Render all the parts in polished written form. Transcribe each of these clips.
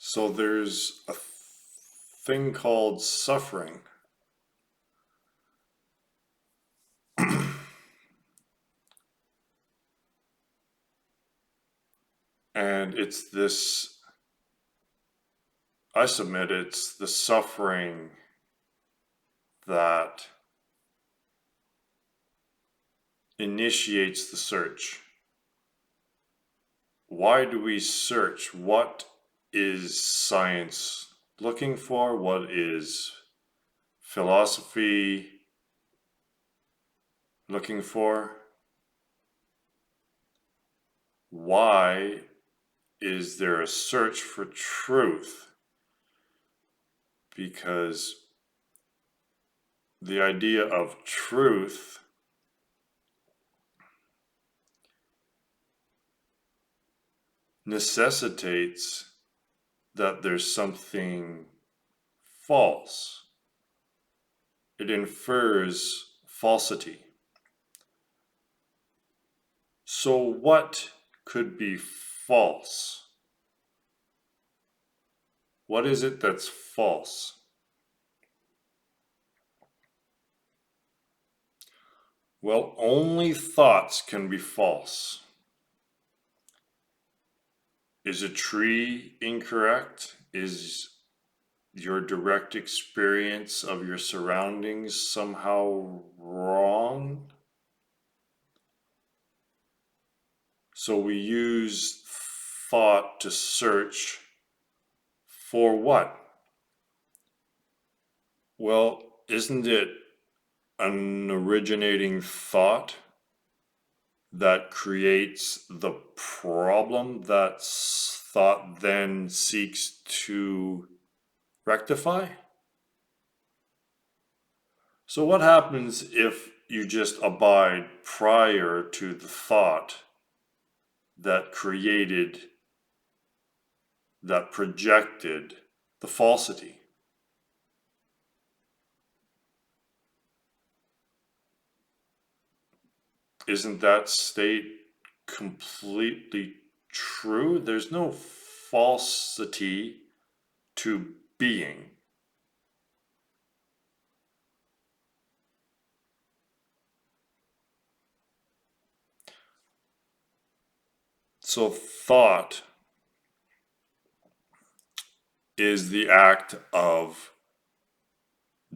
So there's a thing called suffering. And it's this, I submit, it's the suffering that initiates the search. Why do we search? What is science looking for? What is philosophy looking for? Why is there a search for truth? Because the idea of truth necessitates that there's something false. It infers falsity. So what could be false? What is it that's false? Well, only thoughts can be false. Is a tree incorrect? Is your direct experience of your surroundings somehow wrong? So we use thought to search for what? Well, isn't it an originating thought that creates the problem that thought then seeks to rectify? So what happens if you just abide prior to the thought that created, that projected the falsity? Isn't that state completely true? There's no falsity to being. So thought is the act of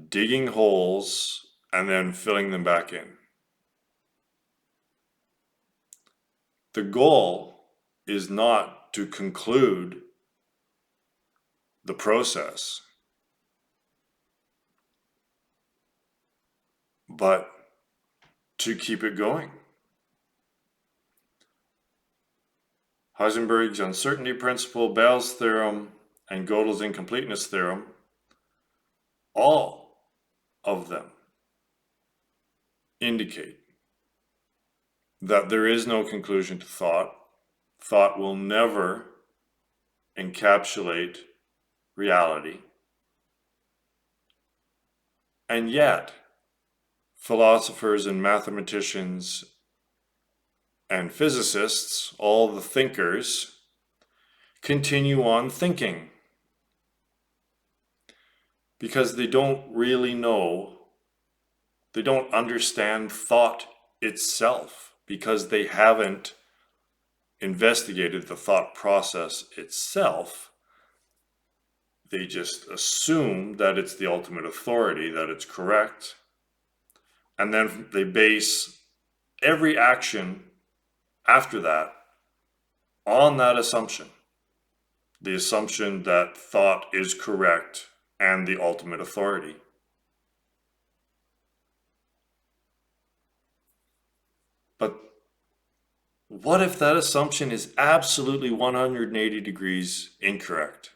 digging holes and then filling them back in. The goal is not to conclude the process, but to keep it going. Heisenberg's uncertainty principle, Bell's theorem, and Gödel's incompleteness theorem, all of them indicate that there is no conclusion to thought. Thought will never encapsulate reality. And yet, philosophers and mathematicians and physicists, all the thinkers, continue on thinking because they don't really know, they don't understand thought itself because they haven't investigated the thought process itself. They just assume that it's the ultimate authority, that it's correct, and then they base every action after that on that assumption, the assumption that thought is correct and the ultimate authority. But what if that assumption is absolutely 180 degrees incorrect?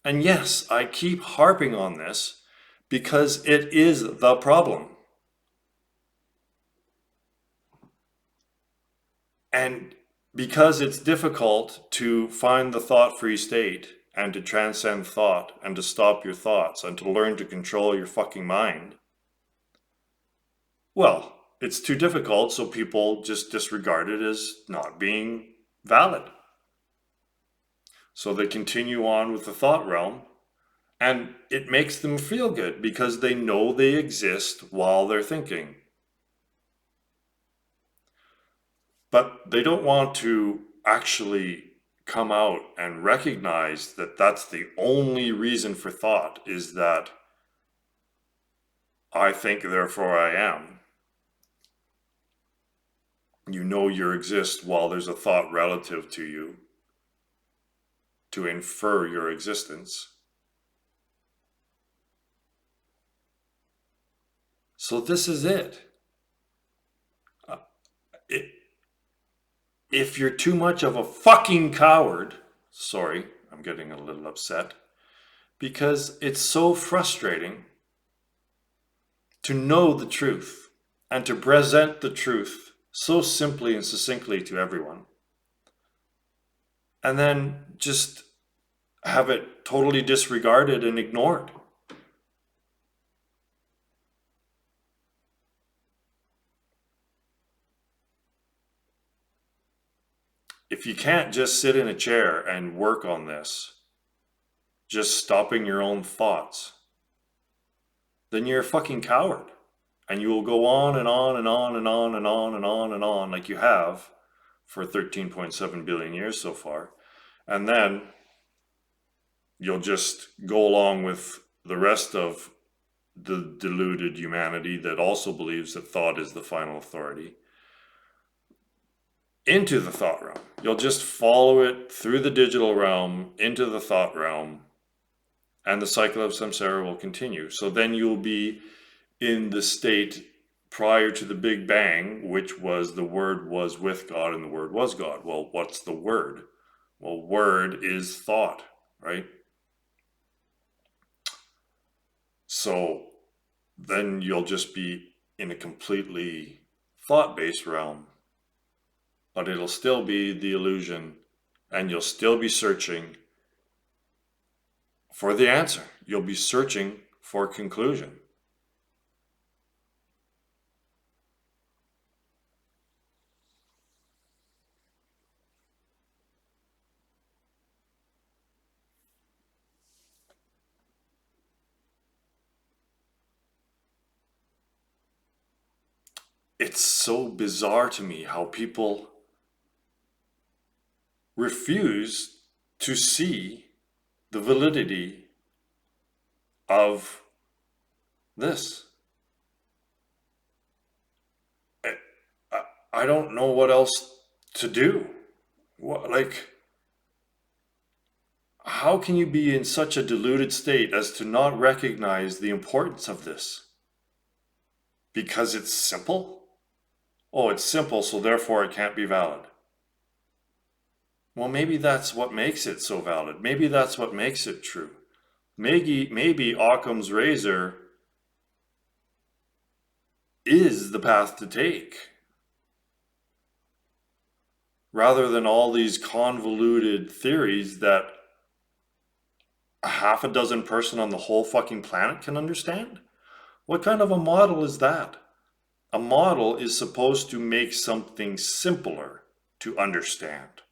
And yes, I keep harping on this because it is the problem. And because it's difficult to find the thought-free state and to transcend thought and to stop your thoughts and to learn to control your fucking mind, well, it's too difficult, so people just disregard it as not being valid. So they continue on with the thought realm, and it makes them feel good because they know they exist while they're thinking. But they don't want to actually come out and recognize that that's the only reason for thought, is that I think, therefore I am. You know you exist while there's a thought relative to you to infer your existence. So this is it. If you're too much of a fucking coward, sorry, I'm getting a little upset, because it's so frustrating to know the truth and to present the truth so simply and succinctly to everyone, and then just have it totally disregarded and ignored. If you can't just sit in a chair and work on this, just stopping your own thoughts, then you're a fucking coward. And you will go on and on and on and on and on and on and on like you have for 13.7 billion years so far. And then you'll just go along with the rest of the deluded humanity that also believes that thought is the final authority into the thought realm. You'll just follow it through the digital realm into the thought realm, and the cycle of samsara will continue. So then you'll be in the state prior to the Big Bang, which was the Word was with God and the Word was God. Well, what's the Word? Well, Word is thought, right? So then you'll just be in a completely thought-based realm, but it'll still be the illusion, and you'll still be searching for the answer. You'll be searching for conclusion. It's so bizarre to me how people refuse to see the validity of this. I don't know what else to do. How can you be in such a deluded state as to not recognize the importance of this? Because it's simple? Oh, it's simple, so therefore it can't be valid. Well, maybe that's what makes it so valid. Maybe that's what makes it true. Maybe Occam's razor is the path to take, rather than all these convoluted theories that a half a dozen person on the whole fucking planet can understand. What kind of a model is that? A model is supposed to make something simpler to understand.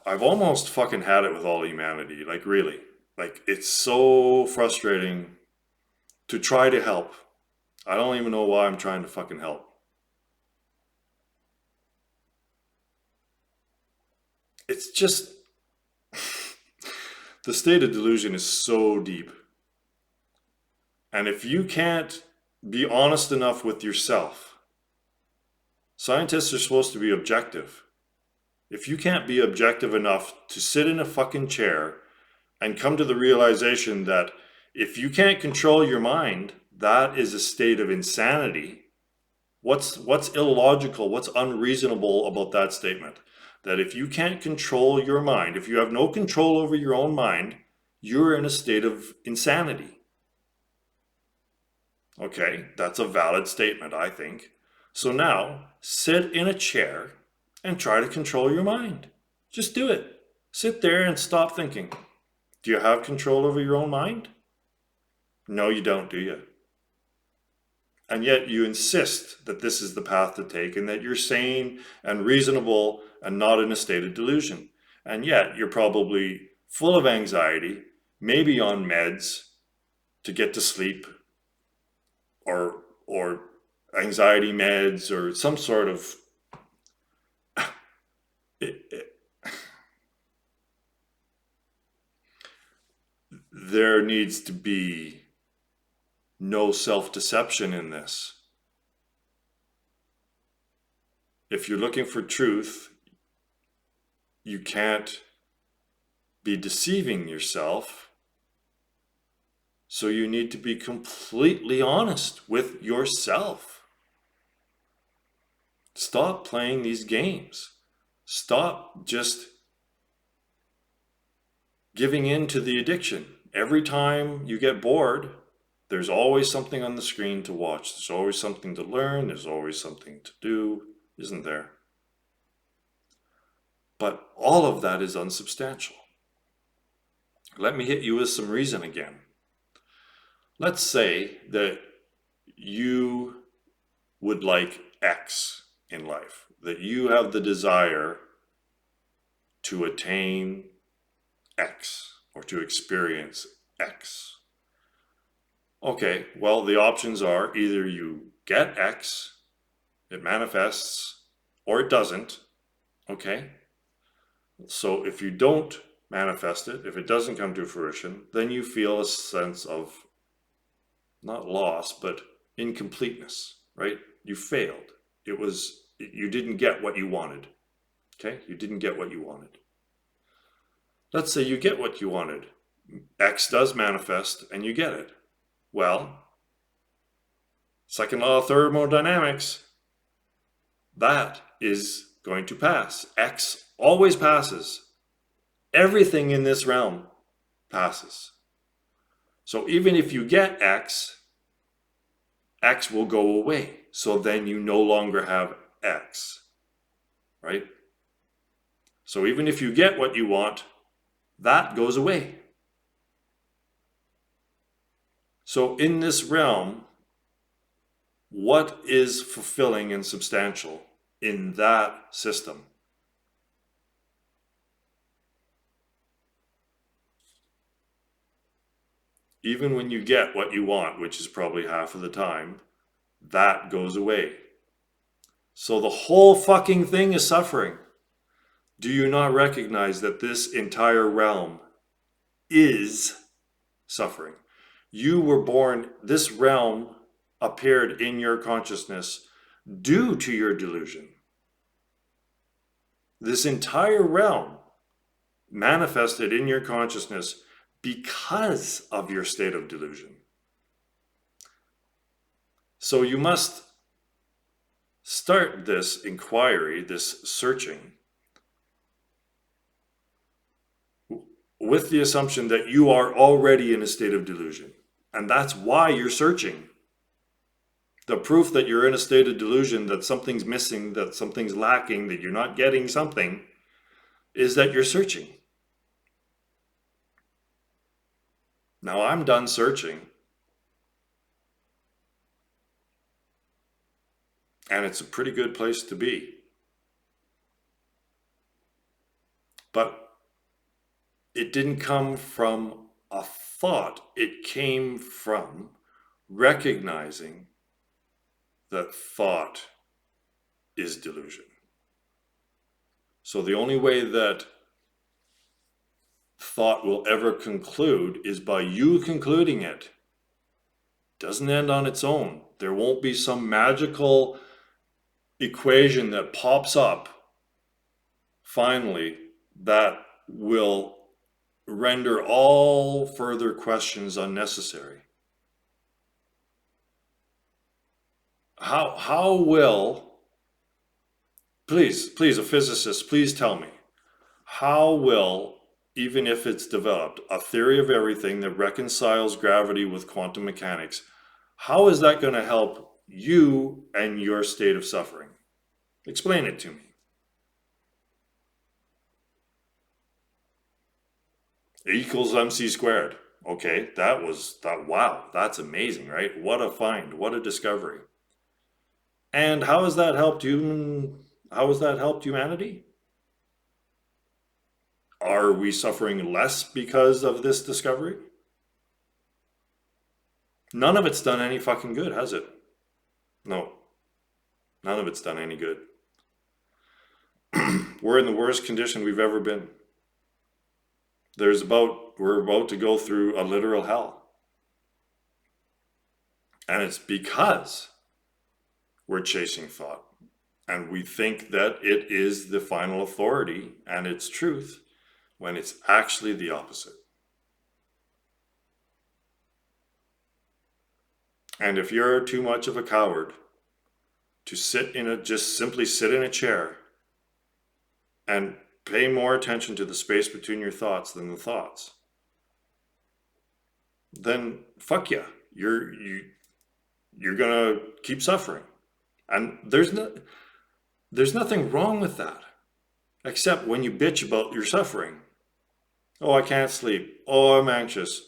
I've almost fucking had it with all humanity, like really. Like, it's so frustrating to try to help. I don't even know why I'm trying to fucking help. It's just, the state of delusion is so deep. And if you can't be honest enough with yourself, scientists are supposed to be objective. If you can't be objective enough to sit in a fucking chair and come to the realization that if you can't control your mind, that is a state of insanity. What's illogical, what's unreasonable about that statement? That if you can't control your mind, if you have no control over your own mind, you're in a state of insanity. Okay, that's a valid statement, I think. So now, sit in a chair and try to control your mind. Just do it. Sit there and stop thinking. Do you have control over your own mind? No, you don't, do you? And yet you insist that this is the path to take and that you're sane and reasonable and not in a state of delusion. And yet you're probably full of anxiety, maybe on meds to get to sleep, or anxiety meds or some sort of there needs to be no self-deception in this. If you're looking for truth, you can't be deceiving yourself. So you need to be completely honest with yourself. Stop playing these games. Stop just giving in to the addiction. Every time you get bored, there's always something on the screen to watch. There's always something to learn. There's always something to do, isn't there? But all of that is unsubstantial. Let me hit you with some reason again. Let's say that you would like X in life, that you have the desire to attain X or to experience X. Okay, well, the options are either you get X, it manifests, or it doesn't. Okay? So if you don't manifest it, if it doesn't come to fruition, then you feel a sense of not loss, but incompleteness, right? You failed. You didn't get what you wanted. Okay? You didn't get what you wanted. Let's say you get what you wanted. X does manifest and you get it. Well, second law of thermodynamics, that is going to pass. X always passes. Everything in this realm passes. So even if you get X, X will go away. So then you no longer have X, right? So even if you get what you want, that goes away. So in this realm, what is fulfilling and substantial in that system? Even when you get what you want, which is probably half of the time, that goes away. So the whole fucking thing is suffering. Do you not recognize that this entire realm is suffering? You were born, this realm appeared in your consciousness due to your delusion. This entire realm manifested in your consciousness because of your state of delusion. So you must start this inquiry, this searching, with the assumption that you are already in a state of delusion. And that's why you're searching. The proof that you're in a state of delusion, that something's missing, that something's lacking, that you're not getting something, is that you're searching. Now I'm done searching. And it's a pretty good place to be. But it didn't come from a thought. It came from recognizing that thought is delusion. So the only way that thought will ever conclude is by you concluding it. It doesn't end on its own. There won't be some magical equation that pops up finally that will render all further questions unnecessary. How will, please, a physicist, please tell me, how will, even if it's developed, a theory of everything that reconciles gravity with quantum mechanics, how is that going to help you and your state of suffering? Explain it to me. E equals mc squared. Okay, wow, that's amazing, right? What a find, what a discovery. And how has that helped humanity? Are we suffering less because of this discovery? None of it's done any fucking good, has it? No, none of it's done any good. We're in the worst condition we've ever been. We're about to go through a literal hell. And it's because we're chasing thought. And we think that it is the final authority and its truth when it's actually the opposite. And if you're too much of a coward to just simply sit in a chair and pay more attention to the space between your thoughts than the thoughts, then fuck yeah, you're gonna keep suffering. And there's nothing wrong with that, except when you bitch about your suffering. Oh, I can't sleep. Oh, I'm anxious.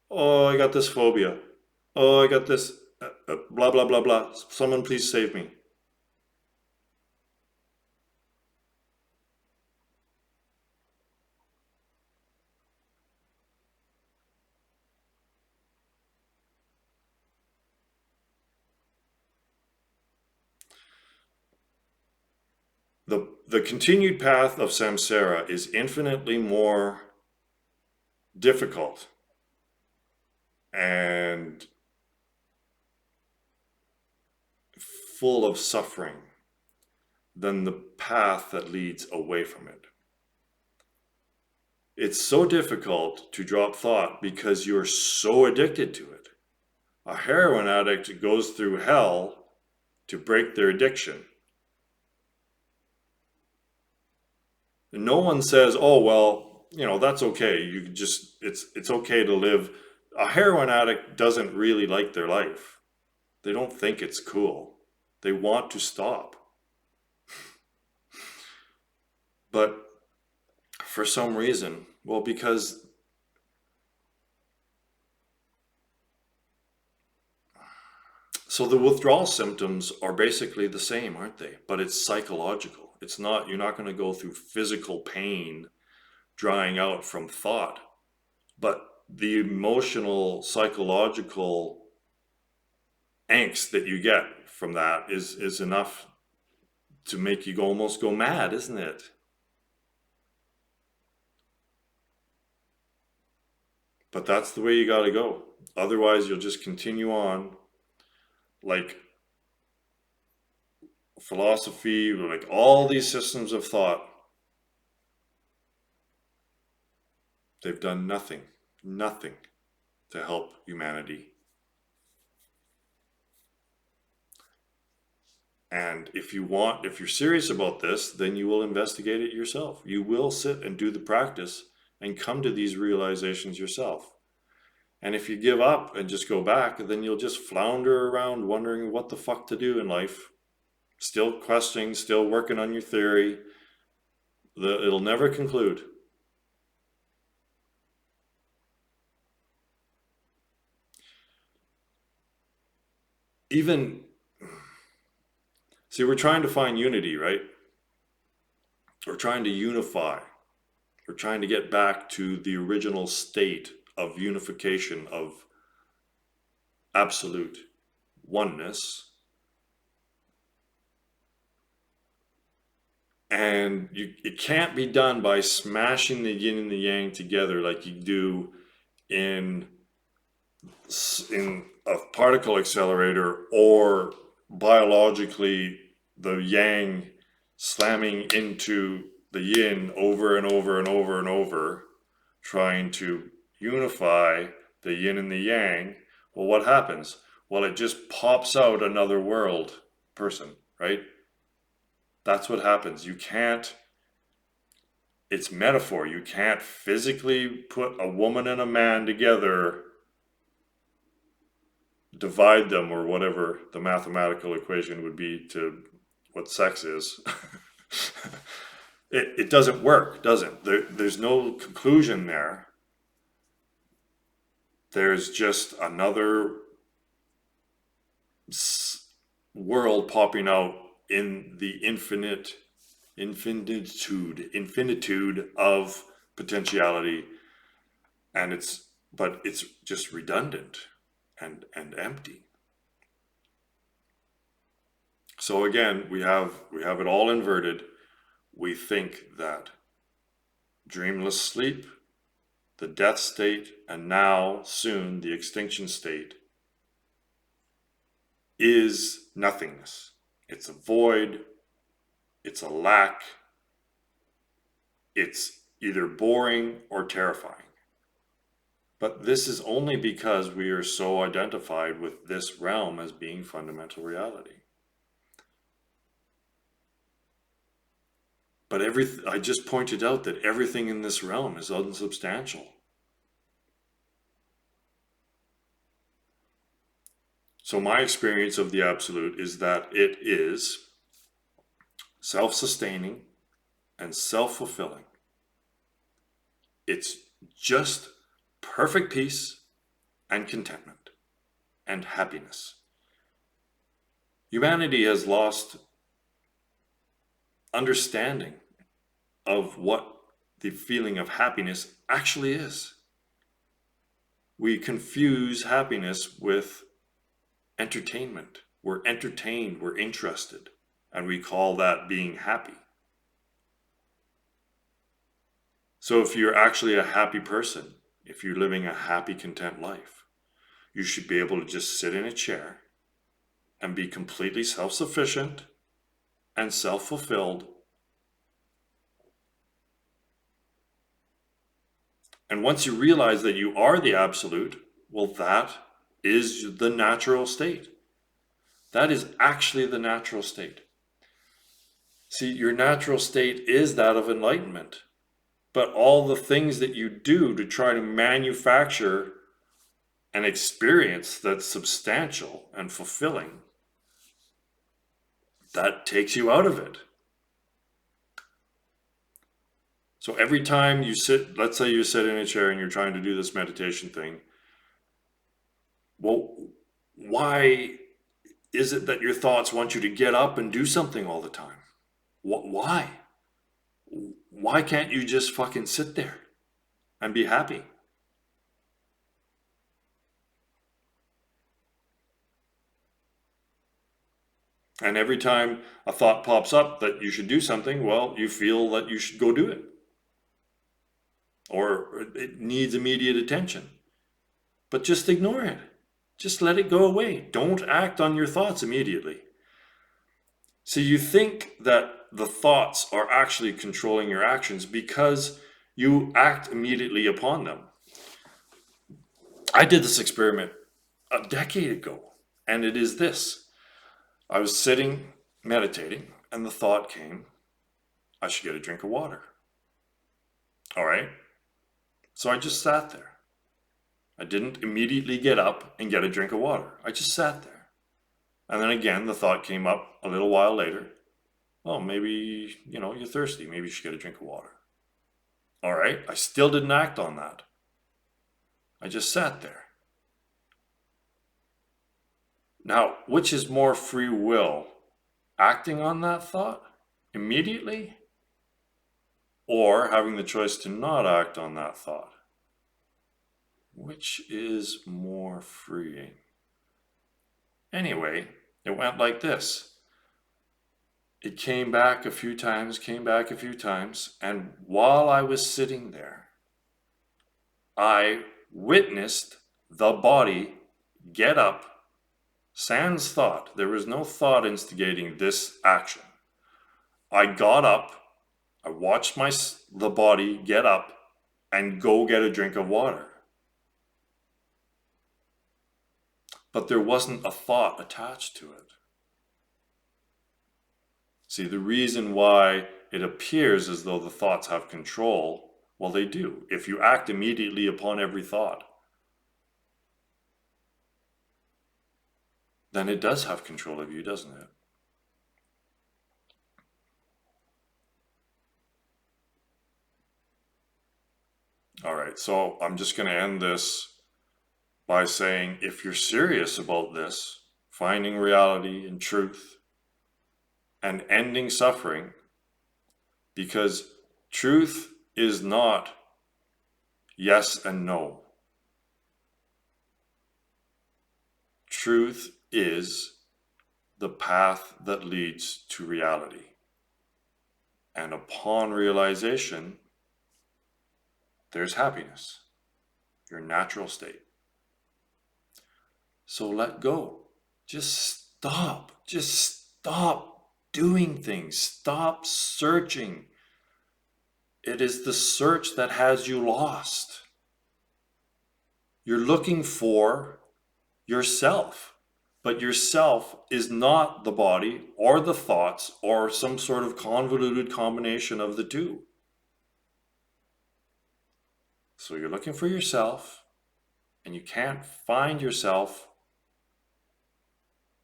Oh, I got this phobia. Oh, I got this blah blah blah blah. Someone please save me. The continued path of samsara is infinitely more difficult and full of suffering than the path that leads away from it. It's so difficult to drop thought because you're so addicted to it. A heroin addict goes through hell to break their addiction. And no one says, oh, well, that's okay. It's okay to live. A heroin addict doesn't really like their life. They don't think it's cool. They want to stop. But for some reason, well, because so the withdrawal symptoms are basically the same, aren't they? But it's psychological. You're not going to go through physical pain drying out from thought, but the emotional, psychological angst that you get from that is enough to make you almost go mad, isn't it? But that's the way you got to go. Otherwise, you'll just continue on like philosophy, like all these systems of thought. They've done nothing to help humanity. And if you're serious about this, then you will investigate it yourself. You will sit and do the practice and come to these realizations yourself. And if you give up and just go back, then you'll just flounder around wondering what the fuck to do in life. Still questioning, still working on your theory. It'll never conclude. See, we're trying to find unity, right? We're trying to unify. We're trying to get back to the original state of unification, of absolute oneness. And it can't be done by smashing the yin and the yang together like you do in a particle accelerator, or biologically the yang slamming into the yin over and over and over and over, trying to unify the yin and the yang. Well, what happens? Well, it just pops out another world person, right? That's what happens. It's metaphor. You can't physically put a woman and a man together, divide them, or whatever the mathematical equation would be to what sex is. It doesn't work, does it? There's no conclusion there. there's just another world popping out in the infinitude of potentiality, and it's just redundant and empty. So again, we have it all inverted. We think that dreamless sleep, the death state, and now soon the extinction state is nothingness. It's a void, it's a lack, it's either boring or terrifying. But this is only because we are so identified with this realm as being fundamental reality. But I just pointed out that everything in this realm is unsubstantial. So my experience of the absolute is that it is self-sustaining and self-fulfilling. It's just perfect peace and contentment and happiness. Humanity has lost understanding of what the feeling of happiness actually is. We confuse happiness with entertainment. We're entertained, we're interested, and we call that being happy. So if you're actually a happy person, if you're living a happy, content life, you should be able to just sit in a chair and be completely self-sufficient and self-fulfilled. And once you realize that you are the absolute, well, that is the natural state. That is actually the natural state. See, your natural state is that of enlightenment. But all the things that you do to try to manufacture an experience that's substantial and fulfilling, that takes you out of it. So every time you sit, let's say you sit in a chair and you're trying to do this meditation thing, well, why is it that your thoughts want you to get up and do something all the time? Why? Why can't you just fucking sit there and be happy? And every time a thought pops up that you should do something, well, you feel that you should go do it. Or it needs immediate attention. But just ignore it. Just let it go away. Don't act on your thoughts immediately. So you think that the thoughts are actually controlling your actions because you act immediately upon them. I did this experiment a decade ago, and it is this. I was sitting, meditating, and the thought came, I should get a drink of water. All right. So I just sat there. I didn't immediately get up and get a drink of water. I just sat there. And then again, the thought came up a little while later. Oh, maybe, you're thirsty. Maybe you should get a drink of water. All right. I still didn't act on that. I just sat there. Now, which is more free will? Acting on that thought immediately? Or having the choice to not act on that thought? Which is more freeing? Anyway, it went like this. It came back a few times, and while I was sitting there, I witnessed the body get up, sans thought. There was no thought instigating this action. I got up, I watched the body get up and go get a drink of water. But there wasn't a thought attached to it. See, the reason why it appears as though the thoughts have control, well, they do. If you act immediately upon every thought, then it does have control of you, doesn't it? All right, so I'm just going to end this by saying, if you're serious about this, finding reality and truth and ending suffering, because truth is not yes and no. Truth is the path that leads to reality. And upon realization, there's happiness, your natural state. So let go. Just stop. Just stop doing things. Stop searching. It is the search that has you lost. You're looking for yourself, but yourself is not the body or the thoughts or some sort of convoluted combination of the two. So you're looking for yourself, and you can't find yourself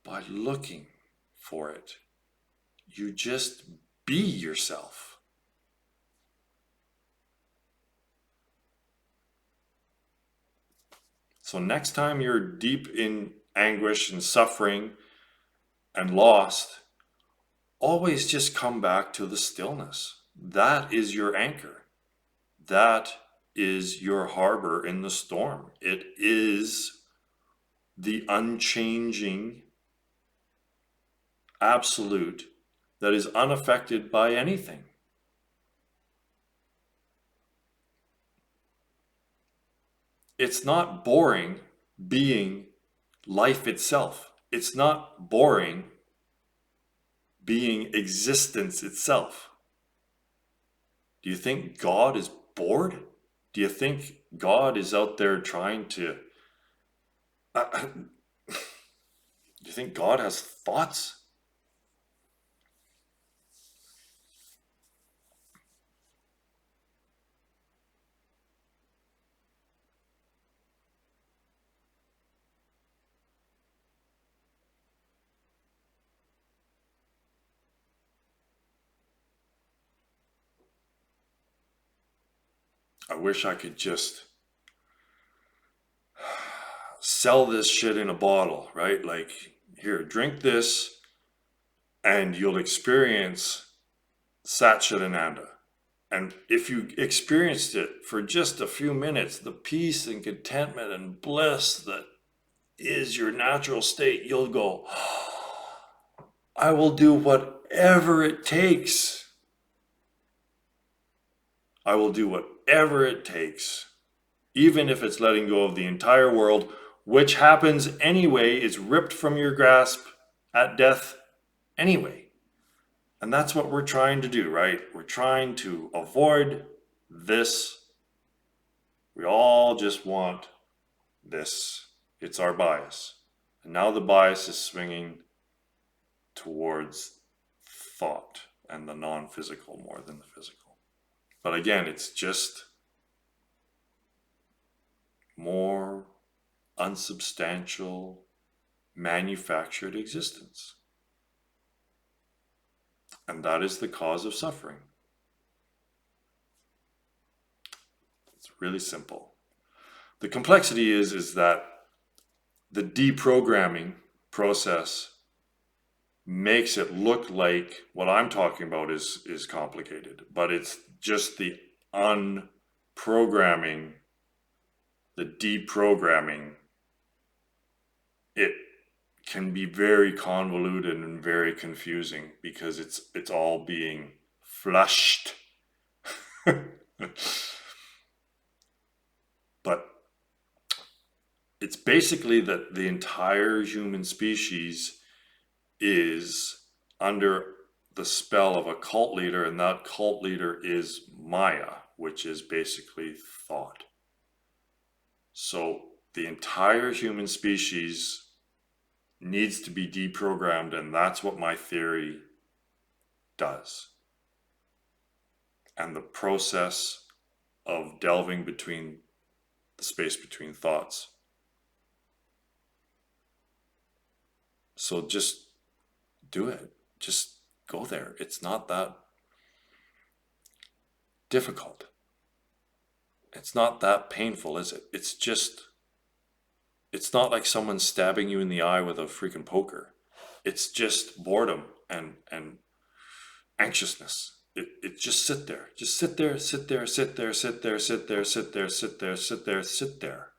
by looking for it. You just be yourself. So next time you're deep in anguish and suffering and lost, always just come back to the stillness. That is your anchor. That is your harbor in the storm. It is the unchanging absolute that is unaffected by anything. It's not boring being life itself. It's not boring being existence itself. Do you think God is bored? Do you think God is out there trying to... do you think God has thoughts? I wish I could just sell this shit in a bottle, right? Like, here, drink this and you'll experience Sat Chidananda. And if you experienced it for just a few minutes, the peace and contentment and bliss that is your natural state, you'll go, I will do whatever it takes. I will do whatever it takes, even if it's letting go of the entire world, which happens anyway, is ripped from your grasp at death anyway. And that's what we're trying to do, right? We're trying to avoid this. We all just want this. It's our bias. And now the bias is swinging towards thought and the non-physical more than the physical. But again, it's just more unsubstantial, manufactured existence. And that is the cause of suffering. It's really simple. The complexity is that the deprogramming process makes it look like what I'm talking about is complicated, but it's just the unprogramming, the deprogramming. It can be very convoluted and very confusing because it's all being flushed. But it's basically that the entire human species is under the spell of a cult leader, and that cult leader is Maya, which is basically thought. So the entire human species needs to be deprogrammed, and that's what my theory does. And the process of delving between the space between thoughts. So just do it. Just go there. It's not that difficult. It's not that painful, is it? It's just It's not like someone stabbing you in the eye with a freaking poker. It's just boredom and anxiousness. It just sit there. Just sit there, sit there, sit there, sit there, sit there, sit there, sit there, sit there, sit there.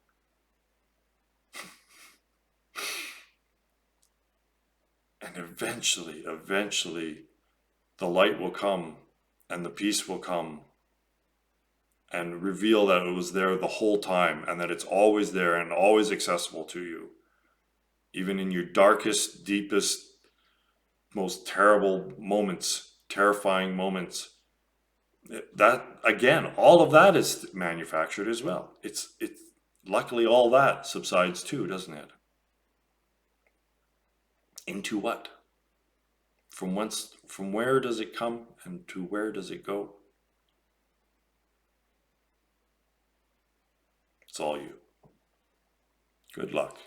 And eventually, the light will come and the peace will come and reveal that it was there the whole time and that it's always there and always accessible to you. Even in your darkest, deepest, most terrible moments, terrifying moments. That, again, all of that is manufactured as well. It's luckily all that subsides too, doesn't it? Into what? From where does it come and to where does it go? It's all you. Good luck.